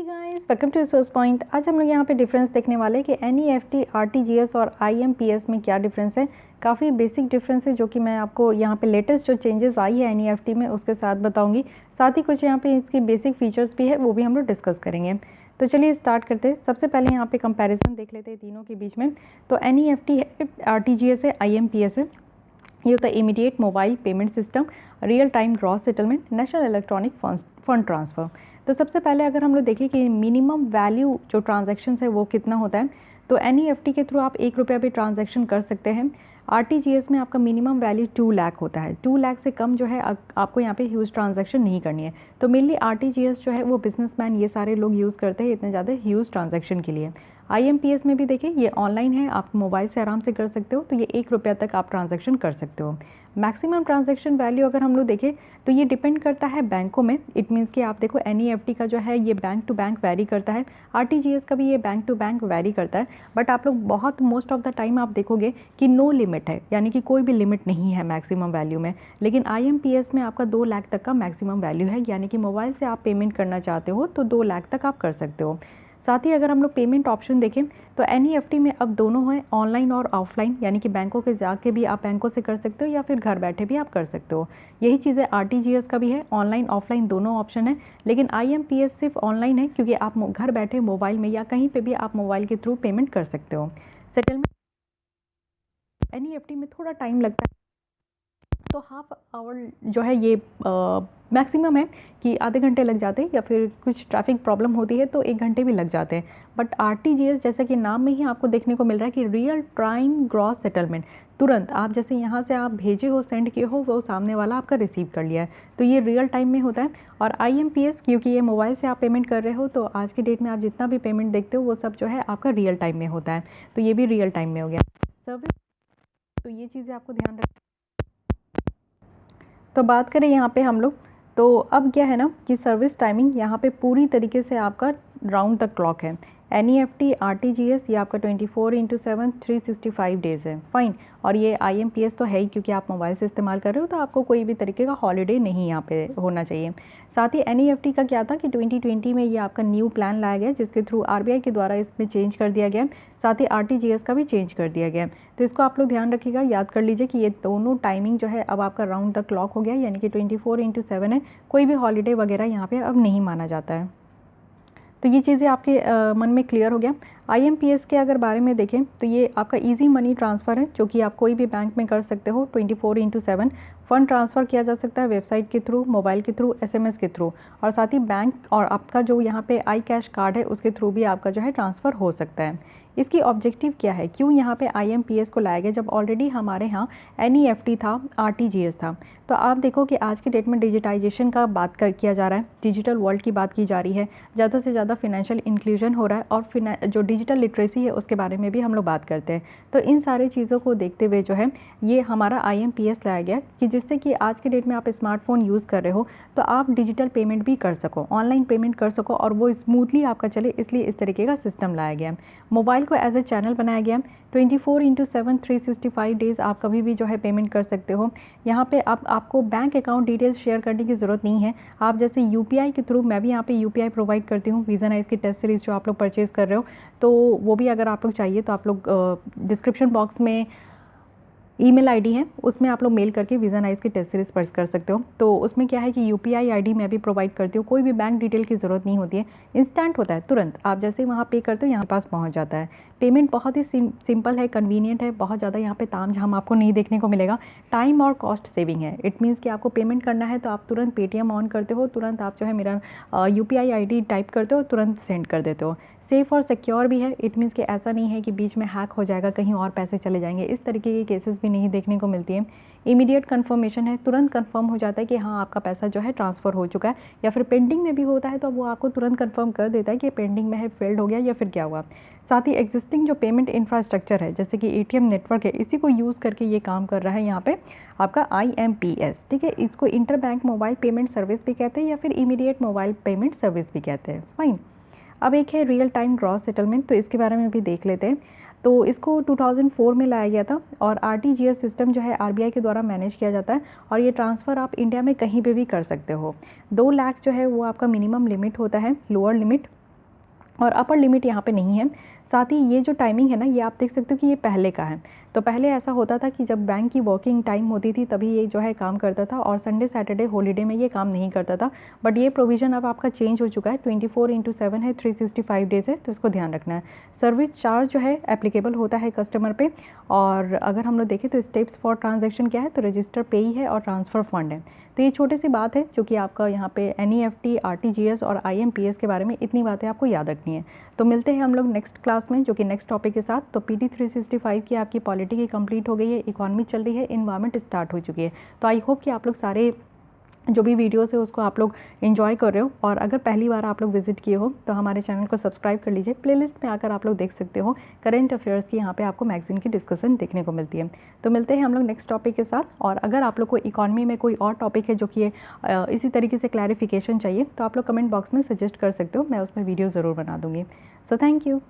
Guys, welcome to resource point. आज हम लोग यहाँ पे डिफरेंस देखने वाले हैं कि एनईएफटी, आरटीजीएस और आईएमपीएस में क्या डिफरेंस है। काफ़ी बेसिक डिफरेंस है जो कि मैं आपको यहाँ पे लेटेस्ट जो चेंजेस आई है एनईएफटी में उसके साथ बताऊंगी। साथ ही कुछ यहाँ पे इसकी बेसिक फीचर्स भी है, वो भी हम लोग डिस्कस करेंगे। तो चलिए स्टार्ट करते हैं। सबसे पहले यहाँ पे कंपैरिजन देख लेते हैं तीनों के बीच में। तो एनईएफटी है, आरटीजीएस है, आईएमपीएस है। ये होता है immediate mobile payment system, real time gross settlement, national electronic fund transfer. तो सबसे पहले अगर हम लोग देखें कि मिनिमम वैल्यू जो ट्रांजैक्शन है वो कितना होता है, तो एनईएफटी के थ्रू आप 1 रुपया भी ट्रांजैक्शन कर सकते हैं। आरटीजीएस में आपका मिनिमम वैल्यू 2 लाख होता है। 2 लाख से कम जो है आपको यहाँ पे ह्यूज ट्रांजैक्शन नहीं करनी है। तो मेनली आरटीजीएस जो है वो बिजनेसमैन ये सारे लोग यूज़ करते हैं इतने ज़्यादा ह्यूज ट्रांजैक्शन के लिए। आईएमपीएस में भी देखिए ये ऑनलाइन है, आप मोबाइल से आराम से कर सकते हो। तो ये 1 रुपया तक आप ट्रांजैक्शन कर सकते हो। मैक्सिमम ट्रांजैक्शन वैल्यू अगर हम लोग देखें तो ये डिपेंड करता है बैंकों में। इट मीन्स कि आप देखो एनईएफटी का जो है ये बैंक टू बैंक वैरी करता है, आरटीजीएस का भी ये बैंक टू बैंक वैरी करता है। बट आप लोग बहुत मोस्ट ऑफ द टाइम आप देखोगे कि नो लिमिट है, यानी कि कोई भी लिमिट नहीं है मैक्सिमम वैल्यू में। लेकिन आईएमपीएस में आपका 2 लाख तक का मैक्सिमम वैल्यू है, यानी कि मोबाइल से आप पेमेंट करना चाहते हो तो 2 लाख तक आप कर सकते हो। साथ ही अगर हम लोग पेमेंट ऑप्शन देखें तो एनईएफटी में अब दोनों हैं, ऑनलाइन और ऑफलाइन, यानी कि बैंकों के जाके भी आप बैंकों से कर सकते हो या फिर घर बैठे भी आप कर सकते हो। यही चीज़ें आरटीजीएस का भी है, ऑनलाइन ऑफलाइन दोनों ऑप्शन है। लेकिन आईएमपीएस सिर्फ ऑनलाइन है क्योंकि आप घर बैठे मोबाइल में या कहीं पर भी आप मोबाइल के थ्रू पेमेंट कर सकते हो। सेटलमेंट एनईएफटी में थोड़ा टाइम लगता है, तो हाफ आवर जो है ये मैक्सिमम है कि आधे घंटे लग जाते हैं, या फिर कुछ ट्रैफिक प्रॉब्लम होती है तो 1 घंटे भी लग जाते हैं। बट आरटीजीएस जैसे कि नाम में ही आपको देखने को मिल रहा है कि रियल टाइम ग्रॉस सेटलमेंट, तुरंत आप जैसे यहाँ से आप भेजे हो, सेंड किए हो, वो सामने वाला आपका रिसीव कर लिया है, तो ये रियल टाइम में होता है। और आईएमपीएस क्योंकि ये मोबाइल से आप पेमेंट कर रहे हो, तो आज की डेट में आप जितना भी पेमेंट देखते हो वो सब जो है आपका रियल टाइम में होता है, तो ये भी रियल टाइम में हो गया सर्विस। तो ये चीज़ें आपको ध्यान रख। तो बात करें यहाँ पे हम लोग, तो अब क्या है ना कि सर्विस टाइमिंग यहाँ पे पूरी तरीके से आपका राउंड द क्लॉक है। एनईएफटी, आरटीजीएस ये आपका 24/7 365 डेज़ है, फाइन। और ये आईएमपीएस तो है ही क्योंकि आप मोबाइल से इस्तेमाल कर रहे हो, तो आपको कोई भी तरीके का हॉलीडे नहीं यहाँ पे होना चाहिए। साथ ही एनईएफटी का क्या था कि 2020 में ये आपका न्यू प्लान लाया गया जिसके थ्रू आरबीआई के द्वारा इसमें चेंज कर दिया गया। साथ ही आरटीजीएस का भी चेंज कर दिया गया। तो इसको आप लोग ध्यान रखिएगा, याद कर लीजिए कि ये दोनों टाइमिंग जो है अब आपका राउंड द क्लॉक हो गया, यानी कि 24/7 है। कोई भी हॉलीडे वगैरह यहाँ पे अब नहीं माना जाता है। तो ये चीज़ें आपके मन में क्लियर हो गया। आईएमपीएस के अगर बारे में देखें तो ये आपका इजी मनी ट्रांसफ़र है, जो कि आप कोई भी बैंक में कर सकते हो। 24/7 फ़ंड ट्रांसफ़र किया जा सकता है वेबसाइट के थ्रू, मोबाइल के थ्रू, एसएमएस के थ्रू, और साथ ही बैंक और आपका जो यहाँ पे आई कैश कार्ड है उसके थ्रू भी आपका जो है ट्रांसफ़र हो सकता है। इसकी ऑब्जेक्टिव क्या है, क्यों यहाँ पे आईएमपीएस को लाया गया जब ऑलरेडी हमारे यहाँ एनईएफटी था, आरटीजीएस था। तो आप देखो कि आज की डेट में डिजिटाइजेशन का किया जा रहा है, डिजिटल वर्ल्ड की बात की जा रही है, ज़्यादा से ज़्यादा फिनेंशियल इंक्लूजन हो रहा है, और जो डिजिटल लिटरेसी है उसके बारे में भी हम लोग बात करते हैं। तो इन सारी चीज़ों को देखते हुए जो है ये हमारा आईएमपीएस लाया गया कि जिससे कि आज की डेट में आप स्मार्टफोन यूज़ कर रहे हो तो आप डिजिटल पेमेंट भी कर सको, ऑनलाइन पेमेंट कर सको, और वो स्मूथली आपका चले, इसलिए इस तरीके का सिस्टम लाया गया। मोबाइल को एज ए चैनल बनाया गया। 24/7 365 डेज़ आप कभी भी जो है पेमेंट कर सकते हो। यहाँ पे आपको बैंक अकाउंट डिटेल्स शेयर करने की ज़रूरत नहीं है। आप जैसे यूपीआई के थ्रू, मैं भी यहाँ पे यूपीआई प्रोवाइड करती हूँ, वीज़ा नाइस की टेस्ट सीरीज़ जो आप लोग परचेज़ कर रहे हो, तो वो भी अगर आप लोग चाहिए तो आप लोग डिस्क्रिप्शन बॉक्स में ईमेल आईडी है, उसमें आप लोग मेल करके वीज़ा नाइस की टेस्ट सीरीज़ पर्स कर सकते हो। तो उसमें क्या है कि यूपीआई आईडी मैं भी प्रोवाइड करती हूँ, कोई भी बैंक डिटेल की ज़रूरत नहीं होती है, इंस्टेंट होता है, तुरंत आप जैसे ही वहाँ पे करते हो यहाँ पास पहुँच जाता है। पेमेंट बहुत ही सिंपल है, कन्वीनियंट है, बहुत ज़्यादा यहाँ पे तामझाम आपको नहीं देखने को मिलेगा। टाइम और कॉस्ट सेविंग है। इट मीन्स कि आपको पेमेंट करना है तो आप तुरंत पेटीएम ऑन करते हो, तुरंत आप जो है मेरा यूपीआई आईडी टाइप करते हो, तुरंत सेंड कर देते हो। सेफ़ और सिक्योर भी है। इट मीन्स कि ऐसा नहीं है कि बीच में हैक हो जाएगा, कहीं और पैसे चले जाएंगे, इस तरीके के केसेस भी नहीं देखने को मिलती है। इमीडिएट कंफर्मेशन है, तुरंत कंफर्म हो जाता है कि हाँ आपका पैसा जो है ट्रांसफ़र हो चुका है, या फिर पेंडिंग में भी होता है तो वो आपको तुरंत कंफर्म कर देता है कि पेंडिंग में है, फेल्ड हो गया या फिर क्या हुआ। साथ ही एग्जिस्टिंग जो पेमेंट इंफ्रास्ट्रक्चर है जैसे कि एटीएम नेटवर्क है, इसी को यूज़ करके ये काम कर रहा है यहाँ पे आपका आईएमपीएस, ठीक है। इसको inter bank mobile payment service भी कहते हैं या फिर इमीडिएट मोबाइल पेमेंट सर्विस भी कहते हैं, फाइन। अब एक है रियल टाइम ग्रॉस सेटलमेंट, तो इसके बारे में भी देख लेते हैं। तो इसको 2004 में लाया गया था, और आरटीजीएस सिस्टम जो है आरबीआई के द्वारा मैनेज किया जाता है, और ये ट्रांसफ़र आप इंडिया में कहीं पे भी कर सकते हो। 2 लाख जो है वो आपका मिनिमम लिमिट होता है, लोअर लिमिट। और अपर लिमिट यहाँ पे नहीं है। साथ ही ये जो टाइमिंग है ना, ये आप देख सकते हो कि ये पहले का है। तो पहले ऐसा होता था कि जब बैंक की वर्किंग टाइम होती थी तभी ये जो है काम करता था, और संडे सैटरडे हॉलीडे में ये काम नहीं करता था। बट ये प्रोविज़न अब आपका चेंज हो चुका है, 24/7 है, 365 डेज़ है, तो इसको ध्यान रखना है। सर्विस चार्ज जो है एप्लीकेबल होता है कस्टमर पे। और अगर हम लोग देखें तो स्टेप्स फॉर ट्रांजैक्शन क्या है, तो रजिस्टर पेई है और ट्रांसफ़र फंड है। तो ये छोटी सी बात है जो कि आपका यहाँ पे NEFT, RTGS और IMPS के बारे में इतनी बातें आपको याद रखनी है। तो मिलते हैं हम लोग नेक्स्ट क्लास में, जो कि नेक्स्ट टॉपिक के साथ। तो PT 365 की आपकी पॉलिटी की कंप्लीट हो गई है, इकॉनमी चल रही है, इन्वायरमेंट स्टार्ट हो चुकी है। तो आई होप कि आप लोग सारे जो भी वीडियोस है उसको आप लोग एंजॉय कर रहे हो। और अगर पहली बार आप लोग विजिट किए हो तो हमारे चैनल को सब्सक्राइब कर लीजिए। प्लेलिस्ट में आकर आप लोग देख सकते हो करंट अफेयर्स की, यहाँ पे आपको मैगजीन की डिस्कशन देखने को मिलती है। तो मिलते हैं हम लोग नेक्स्ट टॉपिक के साथ। और अगर आप लोग को इकॉनमी में कोई और टॉपिक है जो कि इसी तरीके से क्लैरिफिकेशन चाहिए, तो आप लोग कमेंट बॉक्स में सजेस्ट कर सकते हो, मैं उस पर वीडियो ज़रूर बना दूँगी। So thank you.